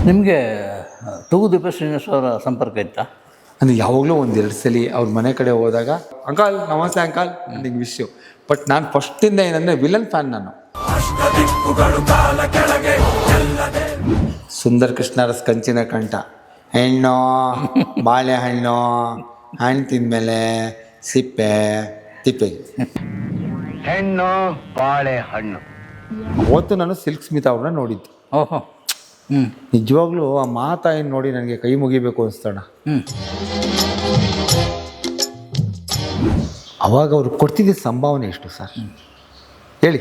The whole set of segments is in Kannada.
ನಿಮಗೆ ತೂಗುದೀಪ ಶ್ರೀನಿವಾಸ್ ಅವರ ಸಂಪರ್ಕ ಇತ್ತಾ? ಅಂದರೆ ಯಾವಾಗಲೂ ಒಂದೆರಡು ಸಲ ಅವ್ರ ಮನೆ ಕಡೆ ಹೋದಾಗ ಅಂಕಲ್ ನಮಸ್ತೆ ಅಂಕಲ್ ನನಗೆ ವಿಶ್ಯು. ಬಟ್ ನಾನು ಫಸ್ಟಿಂದ ಏನಂದರೆ ವಿಲನ್ ಫ್ಯಾನ್ ನಾನು. ಸುಂದರ್ ಕೃಷ್ಣರಸ್ ಕಂಚಿನ ಕಂಠ, ಹೆಣ್ಣು ಬಾಳೆಹಣ್ಣು, ಹಣ್ಣು ತಿಂದಮೇಲೆ ಸಿಪ್ಪೆ ತಿಪ್ಪೆ, ಹೆಣ್ಣು ಬಾಳೆಹಣ್ಣು. ಅವತ್ತು ನಾನು ಸಿಲ್ಕ್ ಸ್ಮಿತಾ ಅವ್ರನ್ನ ನೋಡಿದ್ದು. ಓಹೋ. ನಿಜವಾಗ್ಲೂ ಆ ಮಾತಾಯಿನ ನೋಡಿ ನನಗೆ ಕೈ ಮುಗಿಬೇಕು ಅನಿಸ್ತಣ. ಅವಾಗ ಅವ್ರು ಕೊಡ್ತಿದ್ದ ಸಂಭಾವನೆ ಎಷ್ಟು ಸರ್ ಹೇಳಿ?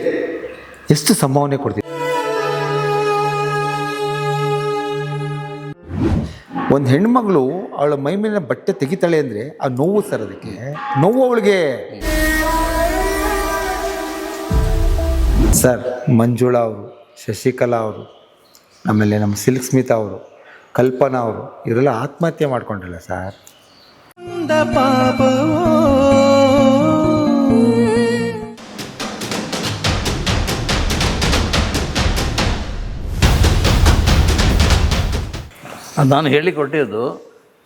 ಎಷ್ಟು ಸಂಭಾವನೆ ಕೊಡ್ತಿದ್ದೆ? ಒಂದು ಹೆಣ್ಮಗಳು ಅವಳ ಮೈ ಮೇಲಿನ ಬಟ್ಟೆ ತೆಗಿತಾಳೆ ಅಂದರೆ ಆ ನೋವು ಸರ್, ಅದಕ್ಕೆ ನೋವು ಅವಳಿಗೆ. ಸರ್ ಮಂಜುಳಾ ಅವರು, ಶಶಿಕಲಾ ಅವರು, ಆಮೇಲೆ ನಮ್ಮ ಸಿಲ್ಕ್ ಸ್ಮಿತಾ ಅವರು, ಕಲ್ಪನಾ ಅವರು ಇವರೆಲ್ಲ ಆತ್ಮಹತ್ಯೆ ಮಾಡ್ಕೊಂಡ್ರಲ್ಲ ಸರ್. ನಾನು ಹೇಳಿಕೊಟ್ಟಿದ್ದು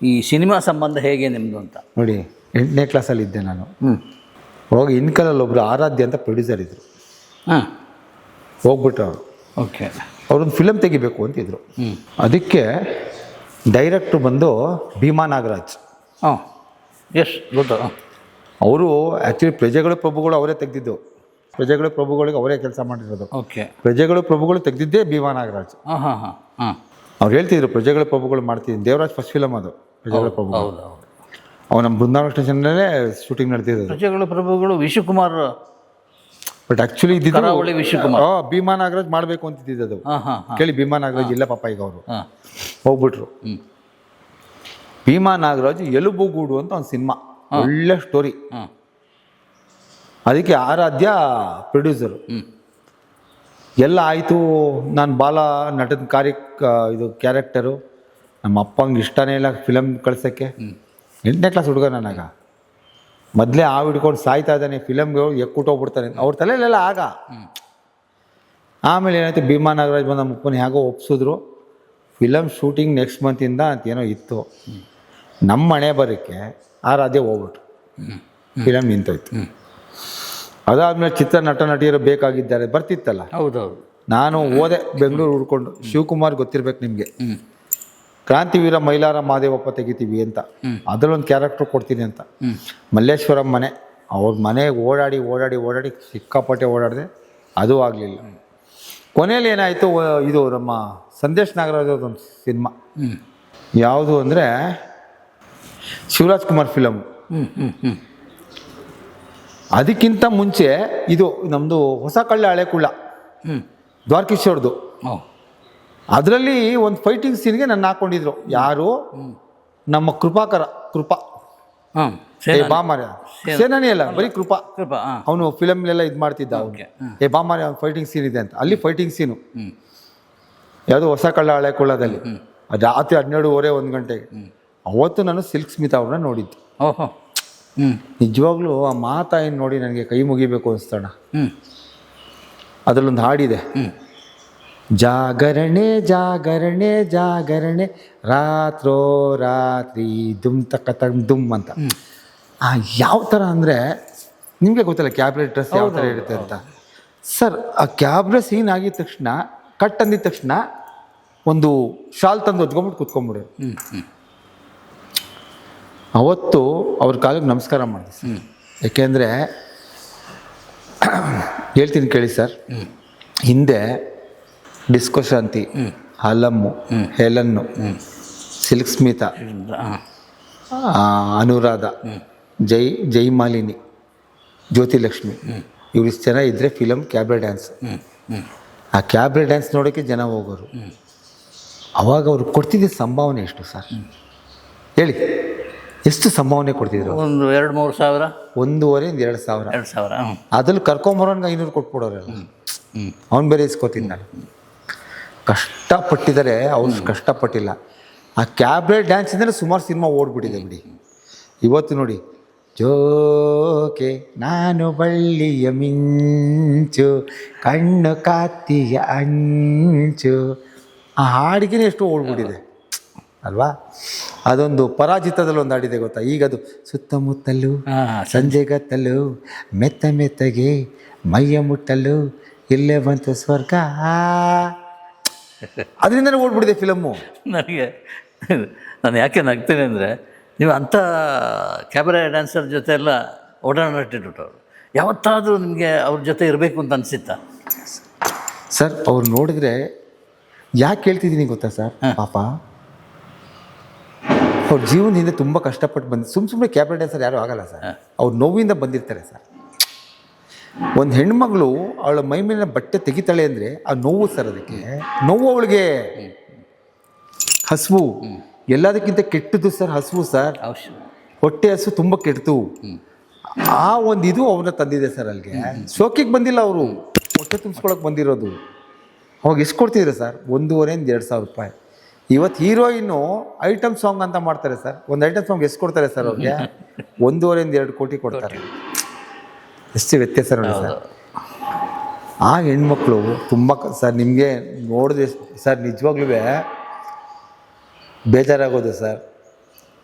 ಈ ಸಿನಿಮಾ ಸಂಬಂಧ ಹೇಗೆ ನಿಮ್ಮದು ಅಂತ. ನೋಡಿ 8ನೇ ಕ್ಲಾಸಲ್ಲಿ ಇದ್ದೆ ನಾನು. ಅವಾಗ ಇನ್ಕಲಲ್ಲಿ ಒಬ್ಬರು ಆರಾಧ್ಯ ಅಂತ ಪ್ರೊಡ್ಯೂಸರ್ ಇದ್ದರು. ಹಾಂ, ಹೋಗ್ಬಿಟ್ಟು ಅವರು ಓಕೆ, ಅವ್ರೊಂದು ಫಿಲಮ್ ತೆಗಿಬೇಕು ಅಂತಿದ್ರು. ಅದಕ್ಕೆ ಡೈರೆಕ್ಟ್ರು ಬಂದು ಭೀಮಾ ನಾಗರಾಜ್. ಹಾಂ, ಎಸ್ ಗೊತ್ತಾ. ಅವರು ಆ್ಯಕ್ಚುಲಿ ಪ್ರಜೆಗಳು ಪ್ರಭುಗಳು ಅವರೇ ತೆಗೆದಿದ್ದು. ಪ್ರಜೆಗಳು ಪ್ರಭುಗಳಿಗೆ ಅವರೇ ಕೆಲಸ ಮಾಡಿರೋದು. ಓಕೆ, ಪ್ರಜೆಗಳು ಪ್ರಭುಗಳು ತೆಗೆದಿದ್ದೇ ಭೀಮಾ ನಾಗರಾಜ್. ಹಾಂ ಹಾಂ ಹಾಂ ಹಾಂ. ಅವ್ರು ಹೇಳ್ತಿದ್ರು ಪ್ರಜೆಗಳ ಪ್ರಭುಗಳು ಮಾಡ್ತಿದ್ದೀನಿ. ದೇವರಾಜ್ ಫಸ್ಟ್ ಫಿಲಮ್ ಅದು ಪ್ರಜೆಗಳ ಪ್ರಭುಗಳು. ಹೌದು ಹೌದು. ಅವ್ರು ನಮ್ಮ ಬೃಂದಾವನ ಸ್ಟೇಷನ್ನಲ್ಲೇ ಶೂಟಿಂಗ್ ನಡೆದಿರೋದು. ಪ್ರಜೆಗಳ ಪ್ರಭುಗಳು ವಿಶ್ವಕುಮಾರ್, ಬಟ್ ಆ್ಯಕ್ಚುಲಿ ಇದ್ದಿದ್ದು ಕರಾವಳಿ ವಿಶ್ವಕುಮಾರ್. ಭೀಮಾ ನಾಗರಾಜ್ ಮಾಡಬೇಕು ಅಂತಿದ್ದು ಅದು. ಹಾಂ ಹಾಂ ಹಾಂ. ಕೇಳಿ, ಭೀಮಾ ನಾಗರಾಜ್ ಇಲ್ಲ ಪಾಪ ಈಗ ಅವರು ಹಾಂ ಹೋಗ್ಬಿಟ್ರು. ಭೀಮಾ ನಾಗರಾಜ್ ಎಲುಬುಗೂಡು ಅಂತ ಒಂದು ಸಿನಿಮಾ, ಒಳ್ಳೆ ಸ್ಟೋರಿ. ಹಾಂ, ಅದಕ್ಕೆ ಆರಾಧ್ಯ ಪ್ರೊಡ್ಯೂಸರು. ಎಲ್ಲ ಆಯಿತು. ನಾನು ಬಾಲ ನಟನ ಇದು ಕ್ಯಾರೆಕ್ಟರು ನಮ್ಮ ಅಪ್ಪಂಗೆ ಇಷ್ಟನೇ ಇಲ್ಲ ಫಿಲಮ್ ಕಳ್ಸೋಕ್ಕೆ. 8ನೇ ಕ್ಲಾಸ್ ಹುಡುಗ ನನಗ. ಮೊದಲೇ ಹಿಡ್ಕೊಂಡು ಸಾಯ್ತಾ ಇದ್ದಾನೆ, ಫಿಲಮ್ಗೆ ಎಕ್ಕುಟ್ಟೋಗ್ಬಿಡ್ತಾನೆ ಅವ್ರ ತಲೆಯಲ್ಲೆಲ್ಲ ಆಗ. ಆಮೇಲೆ ಏನಾಯ್ತು, ಭೀಮಾ ನಾಗರಾಜ್ ಬಂದು ನಮ್ಮ ಅಪ್ಪನ ಹೇಗೋ ಒಪ್ಸಿದ್ರು. ಫಿಲಮ್ ಶೂಟಿಂಗ್ ನೆಕ್ಸ್ಟ್ ಮಂತಿಂದ ಅಂತೇನೋ ಇತ್ತು. ನಮ್ಮ ಮನೆ ಬರೋಕ್ಕೆ ಆರಾಧ್ಯ ಹೋಗ್ಬಿಟ್ರು, ಫಿಲಮ್ ನಿಂತೋಯ್ತು. ಅದಾದ್ಮೇಲೆ ಚಿತ್ರ ನಟ ನಟಿಯರು ಬೇಕಾಗಿದ್ದಾರೆ ಬರ್ತಿತ್ತಲ್ಲ. ಹೌದೌದು. ನಾನು ಹೋದೆ ಬೆಂಗಳೂರು ಹುಡ್ಕೊಂಡು. ಶಿವಕುಮಾರ್ ಗೊತ್ತಿರ್ಬೇಕು ನಿಮಗೆ, ಕ್ರಾಂತಿವೀರ ಮೈಲಾರ ಮಾದೇವಪ್ಪ ತೆಗಿತೀವಿ ಅಂತ, ಅದರಲ್ಲೊಂದು ಕ್ಯಾರೆಕ್ಟರ್ ಕೊಡ್ತೀನಿ ಅಂತ. ಮಲ್ಲೇಶ್ವರಂ ಮನೆ, ಅವ್ರ ಮನೆಗೆ ಓಡಾಡಿ ಓಡಾಡಿ ಓಡಾಡಿ ಸಿಕ್ಕಾಪಟ್ಟೆ ಓಡಾಡಿದೆ, ಅದು ಆಗಲಿಲ್ಲ. ಕೊನೆಯಲ್ಲಿ ಏನಾಯಿತು, ಇದು ನಮ್ಮ ಸಂದೇಶ್ ನಾಗರಾಜ್ ಒಂದು ಸಿನಿಮಾ. ಯಾವುದು ಅಂದರೆ ಶಿವರಾಜ್ ಕುಮಾರ್ ಫಿಲಮ್. ಅದಕ್ಕಿಂತ ಮುಂಚೆ ಇದು ನಮ್ಮದು ಹೊಸ ಕಳ್ಳ ಹಳೆ ಕುಳ್ಳ, ದ್ವಾರಕೀಶೋರ್ದು. ಅದರಲ್ಲಿ ಒಂದು ಫೈಟಿಂಗ್ ಸೀನ್ಗೆ ನನ್ನ ಹಾಕ್ಕೊಂಡಿದ್ರು. ಯಾರು? ನಮ್ಮ ಕೃಪಾ. ಹಾಂ, ಬಾಮಾರ್ಯ ಸೇನಾನಿ ಅಲ್ಲ, ಬರೀ ಕೃಪಾ. ಅವನು ಫಿಲಮ್ಲೆಲ್ಲ ಇದು ಮಾಡ್ತಿದ್ದ. ಅವನಿಗೆ ಬಾಮಾರ್ಯ ಒಂದು ಫೈಟಿಂಗ್ ಸೀನ್ ಇದೆ ಅಂತ. ಅಲ್ಲಿ ಫೈಟಿಂಗ್ ಸೀನು ಯಾವುದು ಹೊಸ ಕಳ್ಳ ಹಳೆ ಕುಳ್ಳದಲ್ಲಿ, ರಾತ್ರಿ 12:30 1 ಗಂಟೆಗೆ. ಅವತ್ತು ನಾನು ಸಿಲ್ಕ್ ಸ್ಮಿತಾ ಅವ್ರನ್ನ ನೋಡಿದ್ದು. ಓಹೋ. ನಿಜವಾಗ್ಲೂ ಆ ಮಾತಾಯಿನ ನೋಡಿ ನನಗೆ ಕೈ ಮುಗಿಬೇಕು ಅನಿಸ್ತಣ. ಅದರಲ್ಲೊಂದು ಹಾಡಿದೆ, ಜಾಗರಣೆ ಜಾಗರಣೆ ಜಾಗರಣೆ ರಾತ್ರೋ ರಾತ್ರಿ ದುಮ್ ತಕ್ಕ ದುಮ್ ಅಂತ. ಯಾವ ಥರ ಅಂದರೆ ನಿಮಗೆ ಗೊತ್ತಲ್ಲ ಕ್ಯಾಬ್ರೆಟ್ ಡ್ರೆಸ್ ಯಾವ ಥರ ಇರುತ್ತೆ ಅಂತ. ಸರ್ ಆ ಕ್ಯಾಬ್ರೆ ಸೀನ್ ಆಗಿದ ತಕ್ಷಣ, ಕಟ್ ಅಂದಿದ ತಕ್ಷಣ ಒಂದು ಶಾಲ್ ತಂದು ಹೊತ್ಕೊಂಡ್ಬಿಟ್ಟು ಕೂತ್ಕೊಂಡ್ಬಿಡು. ಅವತ್ತು ಅವ್ರ ಕಾಲಿಗೆ ನಮಸ್ಕಾರ ಮಾಡಿದೆ ಸರ್. ಏಕೆಂದರೆ ಹೇಳ್ತೀನಿ ಕೇಳಿ ಸರ್, ಹಿಂದೆ ಡಿಸ್ಕೋ ಶಾಂತಿ, ಹಲಮ್ಮು, ಹೆಲನ್ನು, ಸಿಲ್ಕ್ ಸ್ಮಿತಾ, ಅನುರಾಧ, ಜೈಮಾಲಿನಿ, ಜ್ಯೋತಿಲಕ್ಷ್ಮಿ, ಇವ್ರಿಷ್ಟು ಜನ ಇದ್ದರೆ ಫಿಲಮ್ ಕ್ಯಾಬ್ರೆ ಡ್ಯಾನ್ಸ್. ಆ ಕ್ಯಾಬ್ರೆ ಡ್ಯಾನ್ಸ್ ನೋಡೋಕ್ಕೆ ಜನ ಹೋಗೋರು. ಅವಾಗ ಅವ್ರು ಕೊಡ್ತಿದ್ದ ಸಂಭಾವನೆ ಎಷ್ಟು ಸರ್ ಹೇಳಿ? ಎಷ್ಟು ಸಂಭಾವನೆ ಕೊಡ್ತಿದ್ರು? ಒಂದು 2-3 ಸಾವಿರ, 1,500-2,000. 2,000. ಅದ್ರಲ್ಲಿ ಕರ್ಕೊಂಬರೋನ್ಗೆ 500 ಕೊಟ್ಬಿಡೋರಲ್ಲ. ಅವ್ನು ಬೇರೆ ಇಸ್ಕೊತೀನಿ ನಾನು. ಕಷ್ಟಪಟ್ಟಿದ್ದಾರೆ ಅವ್ರು, ಕಷ್ಟಪಟ್ಟಿಲ್ಲ. ಆ ಕ್ಯಾಬ್ರೆ ಡ್ಯಾನ್ಸಿಂದಲೇ ಸುಮಾರು ಸಿನಿಮಾ ಓಡ್ಬಿಟ್ಟಿದೆ ಬಿಡಿ. ಇವತ್ತು ನೋಡಿ, ಜೋಕೆ ನಾನು ಬಳ್ಳಿಯ ಮಿಂಚು, ಕಣ್ಣು ಕಾತಿಯ ಅಂಚು, ಆ ಹಾಡಿಗೆ ಎಷ್ಟು ಓಡ್ಬಿಟ್ಟಿದೆ ಅಲ್ವಾ. ಅದೊಂದು ಪರಾಜಿತದಲ್ಲಿ ಒಂದು ಹಾಡಿದೆ ಗೊತ್ತಾ, ಈಗ ಅದು ಸುತ್ತಮುತ್ತಲು ಸಂಜೆಗತ್ತಲು ಮೆತ್ತ ಮೆತ್ತಗೆ ಮೈಯ ಮುಟ್ಟಲು ಇಲ್ಲೇ ಬಂತು ಸ್ವರ್ಗ, ಅದರಿಂದನೇ ಓಡ್ಬಿಟ್ಟಿದೆ ಫಿಲಮ್ಮು. ನನಗೆ ನಾನು ಯಾಕೆ ನಗ್ತೀನಿ ಅಂದರೆ, ನೀವು ಅಂಥ ಕ್ಯಾಬರೆ ಡ್ಯಾನ್ಸರ್ ಜೊತೆ ಎಲ್ಲ ಓಡಾಡಿಟ್ಟಿಟ್ಟು ಯಾವತ್ತಾದರೂ ನಿಮಗೆ ಅವ್ರ ಜೊತೆ ಇರಬೇಕು ಅಂತ ಅನಿಸುತ್ತಾ? ಸರ್ ಅವ್ರು ನೋಡಿದ್ರೆ ಯಾಕೆ ಹೇಳ್ತಿದ್ದೀನಿ ಗೊತ್ತಾ ಸರ್, ಪಾಪ ಅವ್ರ ಜೀವನದಿಂದ ತುಂಬ ಕಷ್ಟಪಟ್ಟು ಬಂದು ಸುಮ್ಮನೆ ಕ್ಯಾಬರೆ ಡ್ಯಾನ್ಸರ್ ಯಾರೂ ಆಗಲ್ಲ ಸರ್, ಅವ್ರು ನೋವಿಂದ ಬಂದಿರ್ತಾರೆ ಸರ್. ಒಂದು ಹೆಣ್ಮಗಳು ಅವಳ ಮೈ ಮೇಲಿನ ಬಟ್ಟೆ ತೆಗಿತಾಳೆ ಅಂದರೆ ಆ ನೋವು ಸರ್, ಅದಕ್ಕೆ ನೋವು ಅವಳಿಗೆ. ಹಸುವು ಎಲ್ಲದಕ್ಕಿಂತ ಕೆಟ್ಟದ್ದು ಸರ್, ಹಸುವು ಸರ್, ಹೊಟ್ಟೆ ಹಸು ತುಂಬ ಕೆಟ್ಟದು. ಆ ಒಂದು ಇದು ಅವ್ರನ್ನ ತಂದಿದೆ ಸರ್ ಅಲ್ಲಿಗೆ. ಶೋಕಿಗೆ ಬಂದಿಲ್ಲ ಅವರು, ಹೊಟ್ಟೆ ತುಂಬಿಸ್ಕೊಳಕ್ಕೆ ಬಂದಿರೋದು. ಅವಾಗ ಎಷ್ಟು ಕೊಡ್ತಿದ್ರು ಸರ್? 1,500-2,000 ರೂಪಾಯಿ. ಇವತ್ತು ಹೀರೋಯಿನ್ನು ಐಟಮ್ ಸಾಂಗ್ ಅಂತ ಮಾಡ್ತಾರೆ ಸರ್. ಒಂದು ಐಟಮ್ ಸಾಂಗ್ ಎಷ್ಟು ಕೊಡ್ತಾರೆ ಸರ್ ಅವ್ರಿಗೆ? 1,5-2 ಕೋಟಿ ಕೊಡ್ತಾರೆ. ಎಷ್ಟು ವ್ಯತ್ಯಾಸ ನೋಡಿ ಸರ್. ಆ ಹೆಣ್ಮಕ್ಳು ತುಂಬ ಸರ್, ನಿಮಗೆ ನೋಡಿದ್ರೆ ಸರ್ ನಿಜವಾಗ್ಲೂ ಬೇಜಾರಾಗೋದು ಸರ್.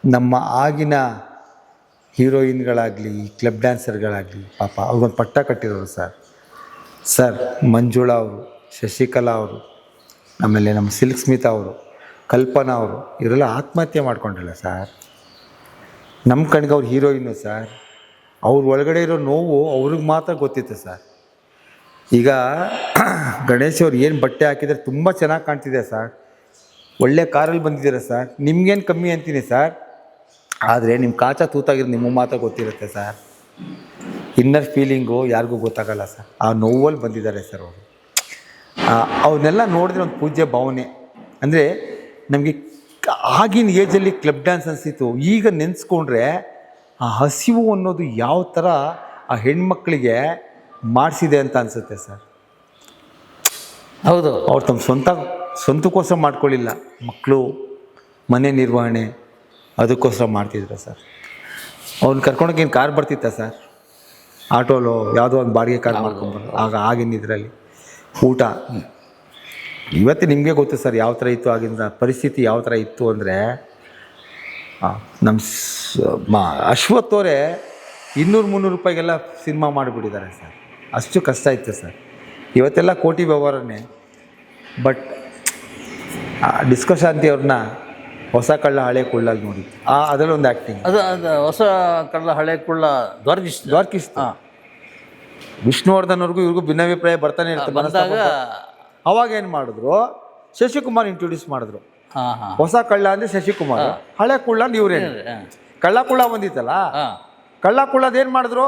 ನಮ್ಮ ಆಗಿನ ಹೀರೋಯಿನ್ಗಳಾಗಲಿ ಕ್ಲಬ್ ಡ್ಯಾನ್ಸರ್ಗಳಾಗಲಿ ಪಾಪ ಅವ್ರಿಗೊಂದು ಪಟ್ಟ ಕಟ್ಟಿರೋರು ಸರ್. ಸರ್ ಮಂಜುಳಾ ಅವರು, ಶಶಿಕಲಾ ಅವರು, ಆಮೇಲೆ ನಮ್ಮ ಸಿಲ್ಕ್ ಸ್ಮಿತಾ ಅವರು, ಕಲ್ಪನಾ ಅವರು, ಇವರೆಲ್ಲ ಆತ್ಮಹತ್ಯೆ ಮಾಡ್ಕೊಂಡ್ರಲ್ಲ ಸರ್. ನಮ್ಮ ಕಣ್ಗೆ ಅವ್ರು ಹೀರೋಯಿನ್ನು ಸರ್. ಅವ್ರ ಒಳಗಡೆ ಇರೋ ನೋವು ಅವ್ರಿಗೆ ಮಾತ್ರ ಗೊತ್ತಿತ್ತು ಸರ್. ಈಗ ಗಣೇಶ್ ಅವ್ರು ಏನು ಬಟ್ಟೆ ಹಾಕಿದರೆ ತುಂಬ ಚೆನ್ನಾಗಿ ಕಾಣ್ತಿದೆ ಸರ್, ಒಳ್ಳೆ ಕಾರಲ್ಲಿ ಬಂದಿದ್ದೀರ ಸರ್, ನಿಮ್ಗೇನು ಕಮ್ಮಿ ಅಂತೀನಿ ಸರ್. ಆದರೆ ನಿಮ್ಮ ಕಾಚ ತೂತಾಗಿರೋ ನಿಮ್ಮ ಮಾತ್ರ ಗೊತ್ತಿರುತ್ತೆ ಸರ್. ಇನ್ನರ್ ಫೀಲಿಂಗು ಯಾರಿಗೂ ಗೊತ್ತಾಗಲ್ಲ ಸರ್. ಆ ನೋವಲ್ಲಿ ಬಂದಿದ್ದಾರೆ ಸರ್ ಅವರು. ಅವನ್ನೆಲ್ಲ ನೋಡಿದ್ರೆ ಒಂದು ಪೂಜ್ಯ ಭಾವನೆ. ಅಂದರೆ ನಮಗೆ ಆಗಿನ ಏಜಲ್ಲಿ ಕ್ಲಬ್ ಡ್ಯಾನ್ಸ್ ಅನಿಸಿತ್ತು. ಈಗ ನೆನೆಸ್ಕೊಂಡ್ರೆ ಆ ಹಸಿವು ಅನ್ನೋದು ಯಾವ ಥರ ಆ ಹೆಣ್ಮಕ್ಳಿಗೆ ಮಾಡಿಸಿದೆ ಅಂತ ಅನಿಸುತ್ತೆ ಸರ್. ಹೌದು, ಅವ್ರು ತಮ್ಮ ಸ್ವಂತಕ್ಕೋಸ್ಕರ ಮಾಡ್ಕೊಳ್ಳಿಲ್ಲ, ಮಕ್ಕಳು ಮನೆ ನಿರ್ವಹಣೆ ಅದಕ್ಕೋಸ್ಕರ ಮಾಡ್ತಿದ್ರು ಸರ್. ಅವ್ನು ಕರ್ಕೊಂಡೋಗೇನು ಕಾರ್ ಬರ್ತಿತ್ತ ಸರ್? ಆಟೋಲೋ ಯಾವುದೋ ಒಂದು ಬಾಡಿಗೆ ಕಾರ್ ಮಾಡ್ಕೊಂಬರು. ಆಗಿನ ಇದರಲ್ಲಿ ಊಟ ಇವತ್ತು ನಿಮಗೆ ಗೊತ್ತು ಸರ್ ಯಾವ ಥರ ಇತ್ತು ಆಗಿನ ಪರಿಸ್ಥಿತಿ. ಯಾವ ಥರ ಇತ್ತು ಅಂದರೆ, ನಮ್ಮ ಅಶ್ವಥ್ ಅವರೇ 200-300 ರೂಪಾಯಿಗೆಲ್ಲ ಸಿನಿಮಾ ಮಾಡಿಬಿಟ್ಟಿದ್ದಾರೆ ಸರ್. ಅಷ್ಟು ಕಷ್ಟ ಇತ್ತು ಸರ್. ಇವತ್ತೆಲ್ಲ ಕೋಟಿ ವ್ಯವಹಾರನೇ. ಬಟ್ ಡಿಸ್ಕೋ ಶಾಂತಿ ಅವ್ರನ್ನ ಹೊಸ ಕಳ್ಳ ಹಳೆ ಕುಳ್ಳಲ್ಲಿ ನೋಡಿತ್ತು. ಅದರಲ್ಲಿ ಒಂದು ಆ್ಯಕ್ಟಿಂಗ್, ಅದು ಹೊಸ ಕಳ್ಳ ಹಳೆ ಕುಳ್ಳ ದ್ವಾರಕಿಸ್ತ ವಿಷ್ಣುವರ್ಧನ್ ಅವ್ರಿಗೂ ಇವ್ರಿಗೂ ಭಿನ್ನಾಭಿಪ್ರಾಯ ಬರ್ತಾನೆ ಇರ್ತದೆ. ಬಂದಾಗ ಅವಾಗ ಏನು ಮಾಡಿದ್ರು, ಶಶಿಕುಮಾರ್ ಇಂಟ್ರೊಡ್ಯೂಸ್ ಮಾಡಿದ್ರು. ಹೊಸ ಕಳ್ಳ ಅಂದರೆ ಶಶಿಕುಮಾರ್, ಹಳೆ ಕುಳ್ಳ ಅಂದ್ರೆ ಇವ್ರೇನು. ಕಳ್ಳ ಕುಳ್ಳ ಬಂದಿತ್ತಲ್ಲ, ಕಳ್ಳ ಕುಳ್ಳದೇನು ಮಾಡಿದ್ರು,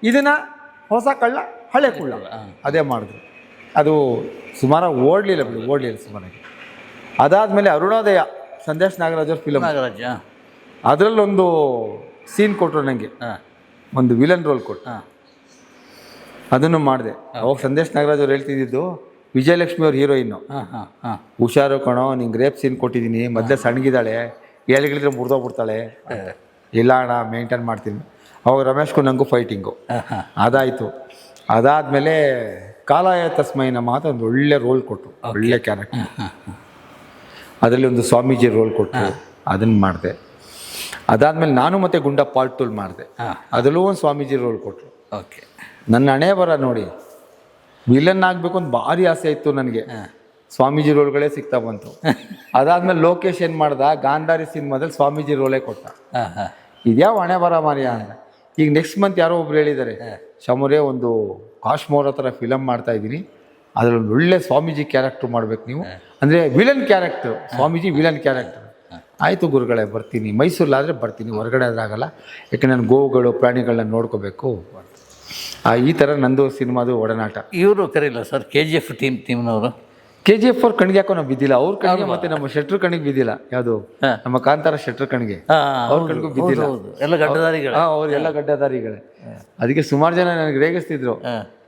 ಇದನ್ನ ಹೊಸ ಕಳ್ಳ ಹಳೆ ಕುಳ್ಳ ಅದೇ ಮಾಡಿದ್ರು. ಅದು ಸುಮಾರು ಓಡಲಿಲ್ಲ ಸುಮಾರಾಗಿ. ಅದಾದಮೇಲೆ ಅರುಣೋದಯ ಸಂದೇಶ್ ನಾಗರಾಜ್ ಅವ್ರ ಫಿಲಮ್, ಅದರಲ್ಲೊಂದು ಸೀನ್ ಕೊಟ್ಟರು ನನಗೆ, ಒಂದು ವಿಲನ್ ರೋಲ್ ಕೊಟ್ಟು. ಅದನ್ನು ಮಾಡಿದೆ. ಅವಾಗ ಸಂದೇಶ್ ನಾಗರಾಜ್ ಅವ್ರು ಹೇಳ್ತಿದ್ದು, ವಿಜಯಲಕ್ಷ್ಮಿ ಅವ್ರ ಹೀರೋಯಿನ್ನು, ಹುಷಾರು ಕಣೋ, ನಿಂಗೆ ರೇಪ್ ಸೀನ್ ಕೊಟ್ಟಿದ್ದೀನಿ, ಮೊದಲೇ ಸಣ್ಣಗಿದ್ದಾಳೆ, ಹೇಳಿದ್ರೆ ಮುರಿದೋಗ್ಬಿಡ್ತಾಳೆ, ಇಲ್ಲ ಅಣ್ಣ ಮೇಂಟೈನ್ ಮಾಡ್ತೀನಿ. ಅವಾಗ ರಮೇಶ್ಗೂ ನನಗೂ ಫೈಟಿಂಗು ಅದಾಯಿತು. ಅದಾದಮೇಲೆ ಕಾಲಾಯ ತಸ್ಮೈ ನಮಃ ಅಂತ ಒಂದು ಒಳ್ಳೆ ರೋಲ್ ಕೊಟ್ಟರು, ಒಳ್ಳೆ ಕ್ಯಾರೆಕ್ಟರ್. ಅದರಲ್ಲಿ ಒಂದು ಸ್ವಾಮೀಜಿ ರೋಲ್ ಕೊಟ್ಟರು, ಅದನ್ನು ಮಾಡಿದೆ. ಅದಾದಮೇಲೆ ನಾನು ಮತ್ತು ಗುಂಡ ಪಾರ್ಟ್ 2 ಮಾಡಿದೆ, ಅದರಲ್ಲೂ ಒಂದು ಸ್ವಾಮೀಜಿ ರೋಲ್ ಕೊಟ್ಟರು. ಓಕೆ, ನನ್ನ ಹಣೆ ಬರ ನೋಡಿ, ವಿಲನ್ ಆಗಬೇಕು ಅಂತ ಭಾರಿ ಆಸೆ ಇತ್ತು ನನಗೆ, ಸ್ವಾಮೀಜಿ ರೋಲ್ಗಳೇ ಸಿಗ್ತಾ ಬಂತು. ಅದಾದಮೇಲೆ ಲೋಕೇಶ್ ಏನು ಮಾಡ್ದ, ಗಾಂಧಾರಿ ಸಿನಿಮಾದಲ್ಲಿ ಸ್ವಾಮೀಜಿ ರೋಲೇ ಕೊಟ್ಟ. ಇದ್ಯಾವ ಹಣೆ ಬರ ಮಾರಿಯ ಅಂತ. ಈಗ ನೆಕ್ಸ್ಟ್ ಮಂತ್ ಯಾರೋ ಒಬ್ರು ಹೇಳಿದ್ದಾರೆ, ಶಮರೇ ಒಂದು ಕಾಶ್ಮೋರ ಥರ ಫಿಲಮ್ ಮಾಡ್ತಾ ಇದ್ದೀನಿ, ಅದರಲ್ಲೊಂದು ಒಳ್ಳೆ ಸ್ವಾಮೀಜಿ ಕ್ಯಾರೆಕ್ಟರ್ ಮಾಡ್ಬೇಕು ನೀವು, ಅಂದರೆ villain character, Swamiji villain character. ಆಯಿತು ಗುರುಗಳೇ, ಬರ್ತೀನಿ. ಮೈಸೂರಲ್ಲಾದರೆ ಬರ್ತೀನಿ, ಹೊರಗಡೆ ಆದರೆ ಆಗಲ್ಲ, ಯಾಕೆ ನಾನು ಗೋವುಗಳು ಪ್ರಾಣಿಗಳನ್ನ ನೋಡ್ಕೋಬೇಕು. ಈ ಥರ ನಂದು ಸಿನಿಮಾದು ಒಡನಾಟ. ಇವರು ಕರೀಲ್ಲ ಸರ್ KGF ಟೀಮ್ನವರು? KGF ಅವ್ರ ಕಣ್ಗೆ ಯಾಕೋ ನಾವು ಬಿದ್ದಿಲ್ಲ, ಅವ್ರ ಕಣ್ಣಿಗೆ ಮತ್ತೆ ನಮ್ಮ ಶೆಟ್ರ್ ಕಣ್ಣಿಗೆ ಬಿದ್ದಿಲ್ಲ. ಯಾವುದು ನಮ್ಮ ಕಾಂತಾರ ಶೆಟ್ರ್ ಕಣ್ಣಿಗೆ, ಅವ್ರ ಕಣ್ಗೂ ಬಿದ್ದಿಲ್ಲ. ಎಲ್ಲ ಗಡ್ಡದಾರಿಗಳು, ಅವ್ರೆಲ್ಲ ಗಡ್ಡದಾರಿಗಳೇ. ಅದಕ್ಕೆ ಸುಮಾರು ಜನ ನನಗೆ ರೇಗಿಸ್ತಿದ್ರು,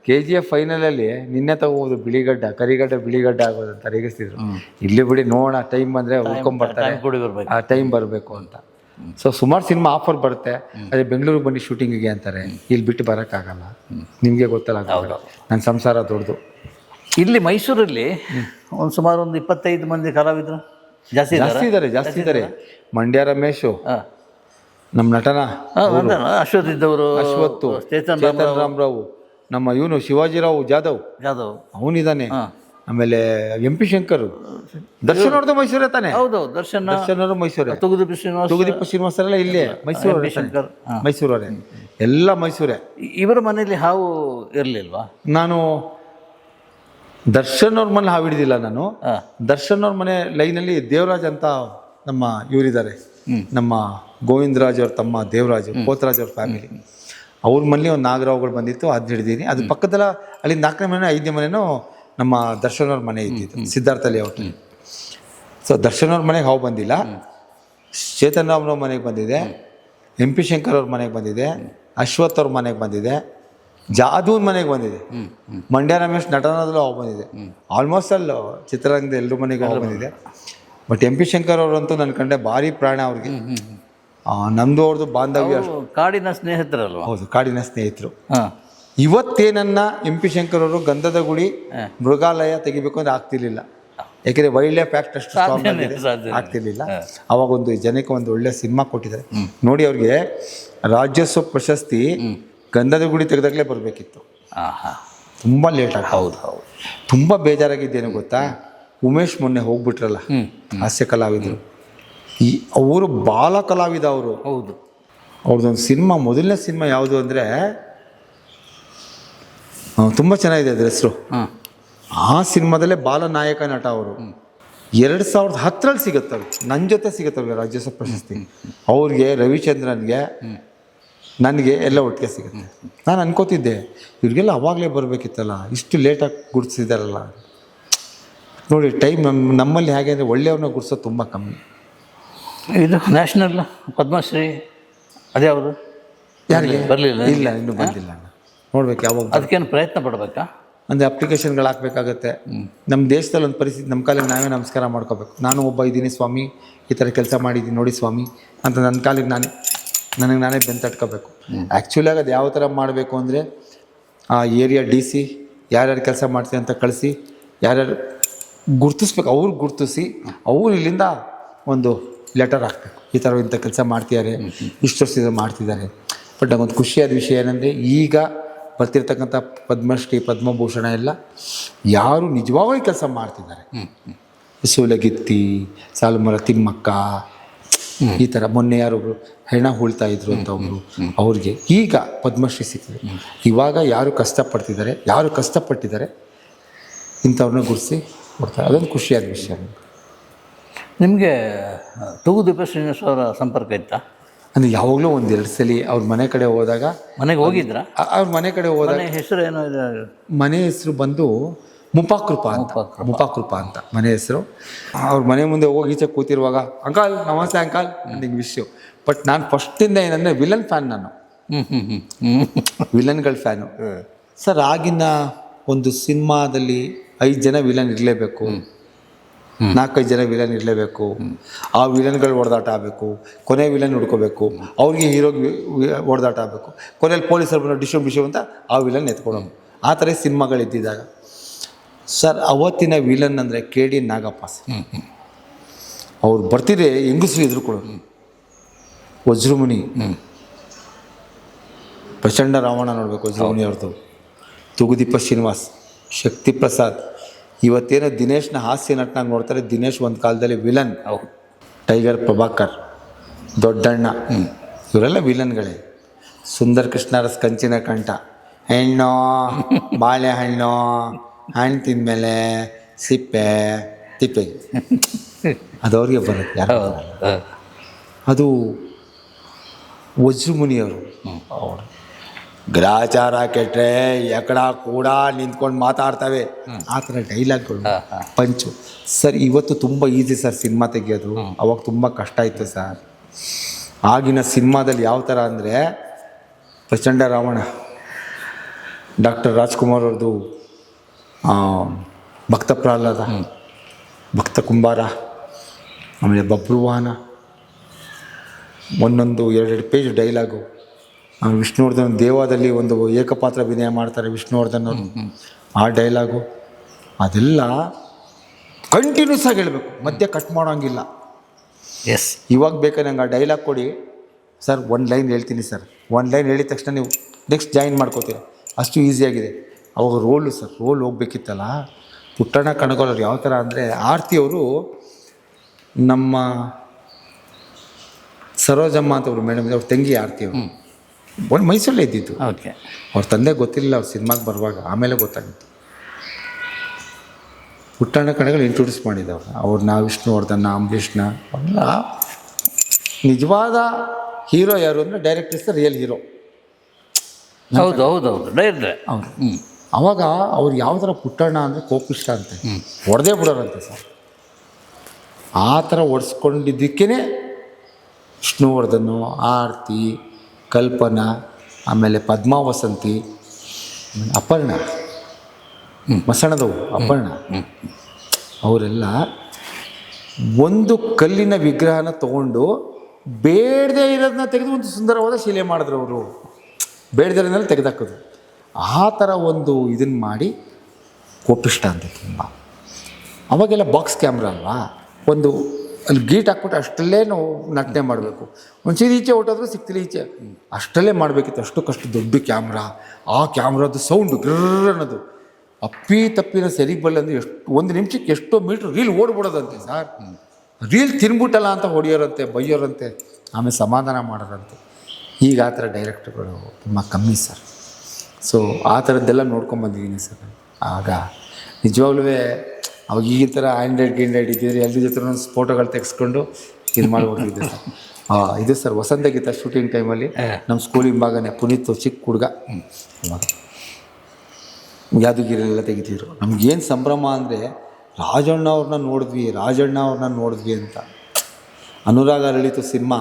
KGF ಫೈನಲಲ್ಲಿ ನಿನ್ನೆ ತಗೋಬೋದು ಬಿಳಿಗಡ್ಡ, ಕರಿಗಡ್ಡ ಬಿಳಿಗಡ್ಡ ಆಗೋದು ಅಂತ ರೇಗಿಸ್ತಿದ್ರು. ಇಲ್ಲಿ ಬಿಡಿ ನೋಡೋಣ, ಟೈಮ್ ಬಂದರೆ ಉಳ್ಕೊಂಬರ್ತಾರೆ, ಆ ಟೈಮ್ ಬರಬೇಕು ಅಂತ. ಸೊ ಸುಮಾರು ಸಿನಿಮಾ ಆಫರ್ ಬರುತ್ತೆ, ಅದೇ ಬೆಂಗಳೂರಿಗೆ ಬನ್ನಿ ಶೂಟಿಂಗಿಗೆ ಅಂತಾರೆ, ಇಲ್ಲಿ ಬಿಟ್ಟು ಬರೋಕ್ಕಾಗಲ್ಲ, ನಿಮಗೆ ಗೊತ್ತಲ್ಲ, ನನ್ನ ಸಂಸಾರ ದೊಡ್ಡದು. ಇಲ್ಲಿ ಮೈಸೂರಲ್ಲಿ ಒಂದು ಸುಮಾರು ಒಂದು 25 ಮಂದಿ ಕಲಾವಿದರು ಜಾಸ್ತಿ ಜಾಸ್ತಿ ಇದ್ದಾರೆ ಮಂಡ್ಯ ರಮೇಶು, ಹಾಂ ನಮ್ಮ ನಟನ ಅಶ್ವಥ್ ಇದ್ದವರು, ಅಶ್ವತ್ತು, ಚೇತನ್ ರಾಮರಾವ್, ನಮ್ಮ ಇವನು ಶಿವಾಜಿರಾವ್ ಜಾಧವ್ ಅವನಿದ್ದಾನೆ. ಆಮೇಲೆ ಎಂ ಪಿ ಶಂಕರ್, ದರ್ಶನ್ ಅವ್ರದ್ದು ಮೈಸೂರೇ ತಾನೆ. ಹೌದು, ದರ್ಶನ್ ಅವರು ಮೈಸೂರೇ. ತುಗುದೀಪ್ ಶ್ರೀನಿವಾಸ ಎಲ್ಲ ಇಲ್ಲೇ ಮೈಸೂರವರೇ, ಎಲ್ಲ ಮೈಸೂರೇ. ಇವರ ಮನೆಯಲ್ಲಿ ಹಾವು ಇರಲಿಲ್ವಾ? ನಾನು ದರ್ಶನ್ ಅವ್ರ ಮನೆ ಹಾವು ಹಿಡಿದಿಲ್ಲ ನಾನು. ದರ್ಶನ್ ಅವ್ರ ಮನೆ ಲೈನಲ್ಲಿ ದೇವರಾಜ್ ಅಂತ ನಮ್ಮ ಇವರಿದ್ದಾರೆ, ನಮ್ಮ ಗೋವಿಂದರಾಜ್ ಅವ್ರ ತಮ್ಮ ದೇವರಾಜ್, ಕೋತರಾಜ್ ಅವ್ರ ಫ್ಯಾಮಿಲಿ, ಅವ್ರ ಮನೇಲಿ ಒಂದು ನಾಗರಾವ್ಗಳು ಬಂದಿತ್ತು, ಅದು ಹಿಡಿದೀನಿ. ಅದು ಪಕ್ಕದಲ್ಲ ಅಲ್ಲಿ 4ನೇ ಮನೆ 5ನೇ ಮನೆನೂ ನಮ್ಮ ದರ್ಶನ್ ಅವ್ರ ಮನೆ ಇದ್ದಿತ್ತು, ಸಿದ್ಧಾರ್ಥ ಲೇಔಟ್. ಸೊ ದರ್ಶನ್ ಅವ್ರ ಮನೆಗೆ ಹಾವು ಬಂದಿಲ್ಲ. ಚೇತನ್ ರಾಮ್ರವ್ರ ಮನೆಗೆ ಬಂದಿದೆ, ಎಂ ಪಿ ಶಂಕರ್ ಅವ್ರ ಮನೆಗೆ ಬಂದಿದೆ, ಅಶ್ವಥ್ ಅವ್ರ ಮನೆಗೆ ಬಂದಿದೆ, ಜಾದೂನ್ ಮನೆಗೆ ಬಂದಿದೆ, ಮಂಡ್ಯ ರಮೇಶ್ ನಟನದಲ್ಲೂ ಹಾವು ಬಂದಿದೆ. ಆಲ್ಮೋಸ್ಟ್ ಅಲ್ಲಿ ಚಿತ್ರರಂಗದ ಎಲ್ಲರ ಮನೆಗೆ ಹಾವು ಬಂದಿದೆ. ಬಟ್ ಎಂ ಪಿ ಶಂಕರ್ ಅವರಂತೂ ನನ್ನ ಕಂಡೆ ಭಾರಿ ಪ್ರಾಣ ಅವ್ರಿಗೆ. ನಮ್ಮದು ಅವ್ರದ್ದು ಬಾಂಧವ್ಯ ಕಾಡಿನ ಸ್ನೇಹಿತರಲ್ವ? ಹೌದು, ಕಾಡಿನ ಸ್ನೇಹಿತರು. ಇವತ್ತೇನನ್ನ ಎಂ ಪಿ ಶಂಕರ್ ಅವರು ಗಂಧದ ಗುಡಿ ಮೃಗಾಲಯ ತೆಗಿಬೇಕು ಅಂದ್ರೆ ಆಗ್ತಿರ್ಲಿಲ್ಲ. ಯಾಕೆಂದರೆ ವೈಲ್ಡ್ ಲೈಫ್ ಆ್ಯಕ್ಟ್ ಅಷ್ಟು ಸ್ಟ್ರಾಂಗ್ ಆಗಿದೆ, ಆಗ್ತಿರ್ಲಿಲ್ಲ. ಅವಾಗ ಒಂದು ಜನಕ್ಕೆ ಒಂದು ಒಳ್ಳೆ ಸಿನಿಮಾ ಕೊಟ್ಟಿದ್ದಾರೆ ನೋಡಿ. ಅವ್ರಿಗೆ ರಾಜ್ಯೋತ್ಸವ ಪ್ರಶಸ್ತಿ ಗಂಧದ ಗುಡಿ ತೆಗೆದಾಗಲೇ ಬರಬೇಕಿತ್ತು, ತುಂಬ ಲೇಟ್ ಆಗಿ. ಹೌದು ಹೌದು, ತುಂಬ ಬೇಜಾರಾಗಿದ್ದೇನು ಗೊತ್ತಾ, ಉಮೇಶ್ ಮೊನ್ನೆ ಹೋಗ್ಬಿಟ್ರಲ್ಲ, ಹಾಸ್ಯ ಕಲಾವಿದರು. ಅವರು ಬಾಲ ಕಲಾವಿದ ಅವರು. ಹೌದು, ಅವ್ರದ್ದೊಂದು ಸಿನಿಮಾ, ಮೊದಲನೇ ಸಿನಿಮಾ ಯಾವುದು ಅಂದರೆ ತುಂಬ ಚೆನ್ನಾಗಿದೆ ಅದ್ರ ಹೆಸರು. ಆ ಸಿನಿಮಾದಲ್ಲೇ ಬಾಲನಾಯಕ ನಟ ಅವರು. 2010ರಲ್ಲಿ ಸಿಗುತ್ತೆ ಅವ್ರಿಗೆ, ನನ್ನ ಜೊತೆ ಸಿಗುತ್ತೆ ಅವ್ರಿಗೆ ರಾಜ್ಯೋತ್ಸವ ಪ್ರಶಸ್ತಿ. ಅವ್ರಿಗೆ, ರವಿಚಂದ್ರನ್ಗೆ, ನನಗೆ ಎಲ್ಲ ಒಟ್ಟಿಗೆ ಸಿಗುತ್ತೆ. ನಾನು ಅನ್ಕೋತಿದ್ದೆ ಇವ್ರಿಗೆಲ್ಲ ಅವಾಗಲೇ ಬರಬೇಕಿತ್ತಲ್ಲ, ಇಷ್ಟು ಲೇಟಾಗಿ ಗುರುತಿಸಿದಾರಲ್ಲ ನೋಡಿ. ಟೈಮ್ ನಮ್ಮಲ್ಲಿ ಹೇಗೆ ಅಂದರೆ ಒಳ್ಳೆಯವ್ರನ್ನ ಗುರ್ಸೋದು ತುಂಬ ಕಮ್ಮಿ. ಇದು ನ್ಯಾಷನಲ್ ಪದ್ಮಶ್ರೀ ಅದ್ಯಾವುದು ಯಾರಿಗೆ ಬರಲಿಲ್ಲ? ಇಲ್ಲ, ಇನ್ನೂ ಬಂದಿಲ್ಲ. ನೋಡ್ಬೇಕು ಯಾವಾಗ. ಅದಕ್ಕೇನು ಪ್ರಯತ್ನ ಪಡಬೇಕಾ? ಅಂದರೆ ಅಪ್ಲಿಕೇಶನ್ಗಳು ಹಾಕಬೇಕಾಗತ್ತೆ. ನಮ್ಮ ದೇಶದಲ್ಲಿ ಒಂದು ಪರಿಸ್ಥಿತಿ, ನಮ್ಮ ಕಾಲಿಗೆ ನಾವೇ ನಮಸ್ಕಾರ ಮಾಡ್ಕೋಬೇಕು. ನಾನು ಒಬ್ಬ ಇದ್ದೀನಿ ಸ್ವಾಮಿ, ಈ ಥರ ಕೆಲಸ ಮಾಡಿದ್ದೀನಿ ನೋಡಿ ಸ್ವಾಮಿ ಅಂತ ನನ್ನ ಕಾಲಿಗೆ ನಾನೇ ಬೆಂತಟ್ಕೋಬೇಕು. ಆ್ಯಕ್ಚುಲಾಗಿ ಅದು ಯಾವ ಥರ ಮಾಡಬೇಕು ಅಂದರೆ, ಆ ಏರಿಯಾ DC ಯಾರ್ಯಾರು ಕೆಲಸ ಮಾಡ್ತೀವಿ ಅಂತ ಕಳಿಸಿ, ಯಾರ್ಯಾರು ಗುರ್ತಿಸ್ಬೇಕು, ಅವ್ರು ಗುರ್ತಿಸಿ ಅವ್ರು ಇಲ್ಲಿಂದ ಒಂದು ಲೆಟರ್ ಹಾಕ್ಬೇಕು, ಈ ಥರ ಇಂಥ ಕೆಲಸ ಮಾಡ್ತಿದ್ದಾರೆ, ಇಷ್ಟು ವರ್ಷದಿಂದ ಮಾಡ್ತಿದ್ದಾರೆ. ಬಟ್ ನಂಗೊಂದು ಖುಷಿಯಾದ ವಿಷಯ ಏನಂದರೆ, ಈಗ ಬರ್ತಿರ್ತಕ್ಕಂಥ ಪದ್ಮಶ್ರೀ ಪದ್ಮಭೂಷಣ ಎಲ್ಲ ಯಾರು ನಿಜವಾಗಲೂ ಕೆಲಸ ಮಾಡ್ತಿದ್ದಾರೆ. ಸೂಲಗಿತ್ತಿ, ಸಾಲುಮರ ತಿಮ್ಮಕ್ಕ, ಈ ಥರ ಮೊನ್ನೆ ಯಾರೊಬ್ರು ಹೆಣ ಹೂಳ್ತಾ ಇದ್ರು ಅಂತ ಒಬ್ಬರು, ಅವ್ರಿಗೆ ಈಗ ಪದ್ಮಶ್ರೀ ಸಿಕ್ಕಿದೆ. ಇವಾಗ ಯಾರು ಕಷ್ಟಪಟ್ಟಿದ್ದಾರೆ ಇಂಥವ್ರನ್ನ ಗುರುತಿಸಿ ಕೊಡ್ತಾರೆ. ಅದೊಂದು ಖುಷಿಯಾದ ವಿಷಯ. ನಿಮಗೆ ತುಗುದೀಪ ಶ್ರೀನಿವಾಸ ಅವರ ಸಂಪರ್ಕ ಇತ್ತಾ? ಅಂದರೆ ಯಾವಾಗಲೂ 1-2 ಸಲ ಅವ್ರ ಮನೆ ಕಡೆ ಹೋದಾಗ. ಮನೆಗೆ ಹೋಗಿದ್ರಾ? ಅವ್ರ ಮನೆ ಕಡೆ ಹೋದಾಗ ಹೆಸರು ಏನೋ ಇದೆ, ಮನೆ ಹೆಸರು ಬಂದು ಮುಪಾಕೃಪ ಅಂತ ಮನೆ ಹೆಸರು. ಅವ್ರ ಮನೆ ಮುಂದೆ ಹೋಗಿ ಈಚೆ ಕೂತಿರುವಾಗ, ಅಂಕಲ್ ನಮಸ್ತೆ ಅಂಕಲ್ ನಿಂಗೆ ವಿಷಯ. ಬಟ್ ನಾನು ಫಸ್ಟಿಂದ ಏನಂದರೆ ವಿಲನ್ ಫ್ಯಾನ್. ನಾನು ವಿಲನ್ಗಳ ಫ್ಯಾನು ಸರ್. ಆಗಿನ ಒಂದು ಸಿನಿಮಾದಲ್ಲಿ 5 ಜನ ವಿಲನ್ ಇರಲೇಬೇಕು, 4-5 ಜನ ವಿಲನ್ ಇರಲೇಬೇಕು. ಆ ವಿಲನ್ಗಳು ಹೊಡೆದಾಟ ಆಗಬೇಕು, ಕೊನೆ ವಿಲನ್ ಹುಡ್ಕೋಬೇಕು, ಅವ್ರಿಗೆ ಹೀರೋಗೆ ಹೊಡೆದಾಟ ಆಗಬೇಕು, ಕೊನೆಯಲ್ಲಿ ಪೊಲೀಸರು ಬಂದು ಡಿಶು ಅಂತ ಆ ವಿಲನ್ ಎತ್ಕೊಳೋದು. ಆ ಥರ ಸಿನಿಮಾಗಳಿದ್ದಿದ್ದಾಗ ಸರ್, ಅವತ್ತಿನ ವಿಲನ್ ಅಂದರೆ KD ನಾಗಪ್ಪ ಸರ್. ಅವ್ರು ಬರ್ತಿದ್ರೆ ಹೆಂಗಸರು ಎದುರುಕೊಳ್ಳೋರು. ವಜ್ರಮುನಿ, ಪ್ರಚಂಡ ರಾವಣ ನೋಡಬೇಕು ವಜ್ರಮುನಿ ಅವ್ರದ್ದು. ತುಗುದೀಪ ಶ್ರೀನಿವಾಸ್, ಶಕ್ತಿ ಪ್ರಸಾದ್. ಇವತ್ತೇನೋ ದಿನೇಶ್ನ ಹಾಸ್ಯ ನಟನಾಗಿ ನೋಡ್ತಾರೆ. ದಿನೇಶ್ ಒಂದು ಕಾಲದಲ್ಲಿ ವಿಲನ್. ಟೈಗರ್ ಪ್ರಭಾಕರ್, ದೊಡ್ಡಣ್ಣ, ಇವರೆಲ್ಲ ವಿಲನ್ಗಳೇ. ಸುಂದರ್ ಕೃಷ್ಣರಸ್ ಕಂಚಿನ ಕಂಠ, ಹೆಣ್ಣು ಬಾಳೆಹಣ್ಣು, ಹಣ್ಣು ತಿಂದಮೇಲೆ ಸಿಪ್ಪೆ ತಿಪ್ಪೆ, ಅದವ್ರಿಗೆ ಬರುತ್ತೆ. ಯಾರು ಅದು ವಜ್ರಮುನಿಯವರು. ಅವರು ಗ್ರಾಚಾರ ಕೆಟ್ಟರೆ ಎಕಡ ಕೂಡ ನಿಂತ್ಕೊಂಡು ಮಾತಾಡ್ತವೆ, ಆ ಥರ ಡೈಲಾಗ್ಗಳು, ಪಂಚು. ಸರ್ ಇವತ್ತು ತುಂಬ ಈಸಿ ಸರ್ ಸಿನಿಮಾ ತೆಗಿಯೋದು, ಅವಾಗ ತುಂಬ ಕಷ್ಟ ಇತ್ತು ಸರ್. ಆಗಿನ ಸಿನಿಮಾದಲ್ಲಿ ಯಾವ ಥರ ಅಂದರೆ, ಪ್ರಚಂಡ ರಾವಣ, ಡಾಕ್ಟರ್ ರಾಜ್ಕುಮಾರ್ ಅವ್ರದ್ದು ಭಕ್ತ ಪ್ರಹ್ಲಾದ, ಭಕ್ತ ಕುಂಬಾರ, ಆಮೇಲೆ ಬಬ್ರುವಾಹನ, ಒಂದೊಂದು 2-2 ಪೇಜ್ ಡೈಲಾಗು. ವಿಷ್ಣುವರ್ಧನ್ ದೇವಾದಲ್ಲಿ ಒಂದು ಏಕಪಾತ್ರ ಅಭಿನಯ ಮಾಡ್ತಾರೆ ವಿಷ್ಣುವರ್ಧನ್ ಅವರು, ಆ ಡೈಲಾಗು ಅದೆಲ್ಲ ಕಂಟಿನ್ಯೂಸ್ ಆಗಿ ಹೇಳಬೇಕು, ಮಧ್ಯೆ ಕಟ್ ಮಾಡೋಂಗಿಲ್ಲ. ಎಸ್. ಇವಾಗ ಬೇಕಾದ್ರೆ ನಂಗೆ ಆ ಡೈಲಾಗ್ ಕೊಡಿ ಸರ್, 1 ಲೈನ್ ಹೇಳ್ತೀನಿ ಸರ್, 1 ಲೈನ್ ಹೇಳಿದ ತಕ್ಷಣ ನೀವು ನೆಕ್ಸ್ಟ್ ಜಾಯಿನ್ ಮಾಡ್ಕೋತೀರ, ಅಷ್ಟು ಈಸಿಯಾಗಿದೆ. ಅವಾಗ ರೋಲ್ ಹೋಗ್ಬೇಕಿತ್ತಲ್ಲ. ಪುಟ್ಟಣ್ಣ ಕಣಗಾಲ್ ಯಾವ ಥರ ಅಂದರೆ, ಆರ್ತಿ ಅವರು ನಮ್ಮ ಸರೋಜಮ್ಮ ಅಂತ ಅವರು ಮೇಡಮ್, ಅವ್ರ ತಂಗಿ ಆರ್ತಿ ಅವರು ಒಂದು ಮೈಸೂರಲ್ಲೇ ಇದ್ದಿತ್ತು. ಓಕೆ. ಅವ್ರ ತಂದೆ ಗೊತ್ತಿರಲಿಲ್ಲ, ಅವ್ರು ಸಿನಿಮಾಗೆ ಬರುವಾಗ, ಆಮೇಲೆ ಗೊತ್ತಾಗಿತ್ತು. ಪುಟ್ಟಣ್ಣ ಕಣಗಾಲ್ ಇಂಟ್ರೊಡ್ಯೂಸ್ ಮಾಡಿದವರು ಅವ್ರನ್ನ, ವಿಷ್ಣುವರ್ಧನ, ಅಂಬರೀಷ್ನ. ಅಲ್ಲ, ನಿಜವಾದ ಹೀರೋ ಯಾರು ಅಂದರೆ direct is the real hero. ಹೌದು ಡೈರೆಕ್ಟ್ರೆ ಹೌದು. ಅವಾಗ ಅವ್ರು ಯಾವ ಥರ ಪುಟ್ಟಣ್ಣ ಅಂದರೆ ಕೋಪಿಷ್ಟ ಅಂತೆ, ಹೊಡೆದೇ ಬಿಡೋರಂತೆ ಸರ್. ಆ ಥರ ಹೊಡೆಸ್ಕೊಂಡಿದ್ದಕ್ಕೇ ವಿಷ್ಣುವರ್ಧನು, ಆರ್ತಿ, ಕಲ್ಪನಾ, ಆಮೇಲೆ ಪದ್ಮಾ ವಸಂತಿ, ಅಪರ್ಣ, ಮಸಣದವು ಅಪರ್ಣ, ಅವರೆಲ್ಲ ಒಂದು ಕಲ್ಲಿನ ವಿಗ್ರಹನ ತಗೊಂಡು ಬೇಡದೇ ಇರೋದನ್ನ ತೆಗೆದು ಒಂದು ಸುಂದರವಾದ ಶಿಲೆ ಮಾಡಿದ್ರು. ಅವರು ಬೇಡದಿರೋದ್ನೆಲ್ಲ ತೆಗೆದಾಕೋದು. ಆ ಥರ ಒಂದು ಇದನ್ನು ಮಾಡಿ ಕೋಪಿಷ್ಟ ಅಂತ ತುಂಬ. ಅವಾಗೆಲ್ಲ ಬಾಕ್ಸ್ ಕ್ಯಾಮ್ರಾ ಅಲ್ವಾ, ಒಂದು ಅಲ್ಲಿ ಗೀಟ್ ಹಾಕ್ಬಿಟ್ಟು ಅಷ್ಟರಲ್ಲೇ ನಾವು ನಟನೆ ಮಾಡಬೇಕು. ಒಂಚೂರು ಈಚೆ ಹೊಟ್ಟೋದ್ರೂ ಸಿಗ್ತಿಲ್ಲ, ಈಚೆ ಅಷ್ಟರಲ್ಲೇ ಮಾಡಬೇಕಿತ್ತು. ಅಷ್ಟಕ್ಕಷ್ಟು ದೊಡ್ಡ ಕ್ಯಾಮ್ರಾ, ಆ ಕ್ಯಾಮ್ರಾದು ಸೌಂಡು ಗ್ರರ್ ಅನ್ನೋದು, ಅಪ್ಪಿ ತಪ್ಪಿನ ಸರಿಗೆ ಬಲ್ಲಂದ್ರೆ ಎಷ್ಟು 1 ನಿಮಿಷಕ್ಕೆ ಎಷ್ಟೋ ಮೀಟ್ರ್ ರೀಲ್ ಓಡ್ಬಿಡೋದಂತೆ ಸರ್. ರೀಲ್ ತಿನ್ಬಿಟ್ಟಲ್ಲ ಅಂತ ಹೊಡೆಯೋರಂತೆ, ಬೈಯೋರಂತೆ, ಆಮೇಲೆ ಸಮಾಧಾನ ಮಾಡೋರಂತೆ. ಈಗ ಆ ಥರ ಡೈರೆಕ್ಟರ್ಗಳು ತುಂಬ ಕಮ್ಮಿ ಸರ್. ಸೊ ಆ ಥರದ್ದೆಲ್ಲ ನೋಡ್ಕೊಂಬಂದಿದ್ದೀನಿ ಸರ್. ಆಗ ನಿಜವಾಗ್ಲೂ ಅವಾಗ ಈ ಥರ ಆ್ಯಂಡ್ರಾಯ್ಡ್ ಇದ್ದಿದ್ರೆ ಎಲ್ಲರ ಜೊತೆ ಒಂದು ಫೋಟೋಗಳು ತೆಗೆಸ್ಕೊಂಡು ಇದು ಮಾಡ್ಬಿಟ್ಟಿದ್ದೆ ಸರ್. ಇದು ಸರ್ ವಸಂತ ಗೀತ ಶೂಟಿಂಗ್ ಟೈಮಲ್ಲಿ ನಮ್ಮ ಸ್ಕೂಲ್ ಹಿಂಭಾಗನೇ ಪುನೀತ್ ಚಿಕ್ಕ ಹುಡುಗ ಅವಾಗ ಯಾದಗಿರಿಯೆಲ್ಲ ತೆಗಿತಿದ್ರು. ನಮಗೇನು ಸಂಭ್ರಮ ಅಂದರೆ ರಾಜಣ್ಣ ಅವ್ರನ್ನ ನೋಡಿದ್ವಿ ಅಂತ. ಅನುರಾಗ ಅರಳಿತು ಸಿನಿಮಾ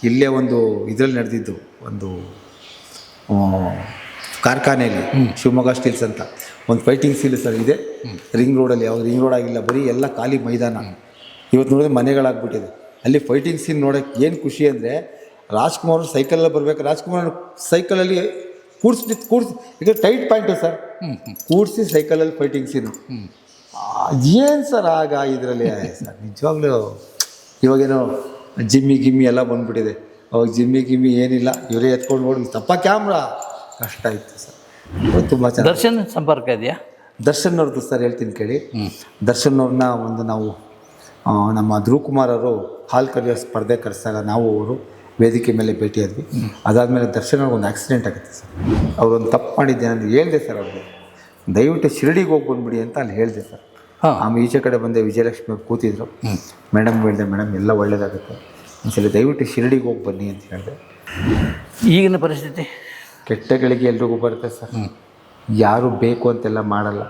ಇಲ್ಲೇ ಒಂದು ಇದರಲ್ಲಿ ನಡೆದಿದ್ದು, ಒಂದು ಕಾರ್ಖಾನೆಯಲ್ಲಿ, ಶಿವಮೊಗ್ಗ ಸ್ಟೀಲ್ಸ್ ಅಂತ ಒಂದು ಫೈಟಿಂಗ್ ಸೀಲ್ ಸರ್ ಇದೆ ರಿಂಗ್ ರೋಡಲ್ಲಿ. ಯಾವುದು ರಿಂಗ್ ರೋಡ್ ಆಗಿಲ್ಲ, ಬರೀ ಎಲ್ಲ ಖಾಲಿ ಮೈದಾನ. ಇವತ್ತು ನೋಡಿದ್ರೆ ಮನೆಗಳಾಗ್ಬಿಟ್ಟಿದೆ. ಅಲ್ಲಿ ಫೈಟಿಂಗ್ ಸೀನ್ ನೋಡೋಕ್ಕೆ ಏನು ಖುಷಿ ಅಂದರೆ, ರಾಜ್ಕುಮಾರ್ ಸೈಕಲಲ್ಲಿ ಬರಬೇಕು, ರಾಜ್ಕುಮಾರ್ ಸೈಕಲಲ್ಲಿ ಕೂಡಿಸಿ ಈಗ ಟೈಟ್ ಪಾಯಿಂಟು ಸರ್, ಕೂಡಿಸಿ ಸೈಕಲಲ್ಲಿ ಫೈಟಿಂಗ್ ಸೀನು. ಏನು ಸರ್ ಆಗ ಇದರಲ್ಲಿ ಸರ್ ನಿಜವಾಗ್ಲೂ. ಇವಾಗೇನೋ ಜಿಮ್ಮಿ ಎಲ್ಲ ಬಂದ್ಬಿಟ್ಟಿದೆ. ಅವಾಗ ಜಿಮ್ಮಿ ಏನಿಲ್ಲ, ಇವರೇ ಎತ್ಕೊಂಡು ನೋಡಿ ತಪ್ಪ ಕ್ಯಾಮ್ರಾ, ಕಷ್ಟ ಇತ್ತು ಸರ್. ತುಂಬ ಚೆನ್ನಾಗಿ. ದರ್ಶನ್ ಸಂಪರ್ಕ ಇದೆಯಾ? ದರ್ಶನ್ ಅವ್ರದ್ದು ಸರ್ ಹೇಳ್ತೀನಿ ಕೇಳಿ. ದರ್ಶನ್ ಅವ್ರನ್ನ ಒಂದು ನಾವು ನಮ್ಮ ಧ್ರುವ ಕುಮಾರ್ ಅವರು ಹಾಲು ಕರೆಯೋ ಸ್ಪರ್ಧೆ ಕರೆಸಿದಾಗ ನಾವು ಅವರು ವೇದಿಕೆ ಮೇಲೆ ಭೇಟಿಯಾದ್ವಿ. ಅದಾದಮೇಲೆ ದರ್ಶನ್ ಅವ್ರಿಗೆ ಒಂದು ಆಕ್ಸಿಡೆಂಟ್ ಆಗುತ್ತೆ ಸರ್. ಅವರೊಂದು ತಪ್ಪು ಮಾಡಿದ್ದೆ, ನಾನು ಹೇಳಿದೆ ಸರ್ ಅವ್ರಿಗೆ, ದಯವಿಟ್ಟು ಶಿರಡಿಗೆ ಹೋಗಿ ಬಂದ್ಬಿಡಿ ಅಂತ ಅಲ್ಲಿ ಹೇಳಿದೆ ಸರ್. ಆಮೇಲೆ ಈಚೆ ಕಡೆ ಬಂದೆ, ವಿಜಯಲಕ್ಷ್ಮಿ ಅವ್ರು ಕೂತಿದ್ರು. ಮೇಡಮ್ ಹೇಳಿದೆ, ಮೇಡಮ್ ಎಲ್ಲ ಒಳ್ಳೇದಾಗುತ್ತೆ, ಒಂದ್ಸಲ ದಯವಿಟ್ಟು ಶಿರಡಿಗೆ ಹೋಗಿ ಬನ್ನಿ ಅಂತ ಹೇಳಿದೆ. ಈಗಿನ ಪರಿಸ್ಥಿತಿ ಕೆಟ್ಟಗಳಿಗೆ ಎಲ್ರಿಗೂ ಬರುತ್ತೆ ಸರ್. ಯಾರು ಬೇಕು ಅಂತೆಲ್ಲ ಮಾಡಲ್ಲ.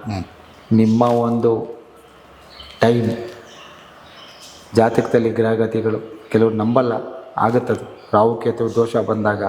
ನಿಮ್ಮ ಒಂದು ಟೈಮ್, ಜಾತಕದಲ್ಲಿ ಗ್ರಹಗತಿಗಳು ಕೆಲವರು ನಂಬಲ್ಲ, ಆಗುತ್ತದು. ರಾಹುಕೇತು ದೋಷ ಬಂದಾಗ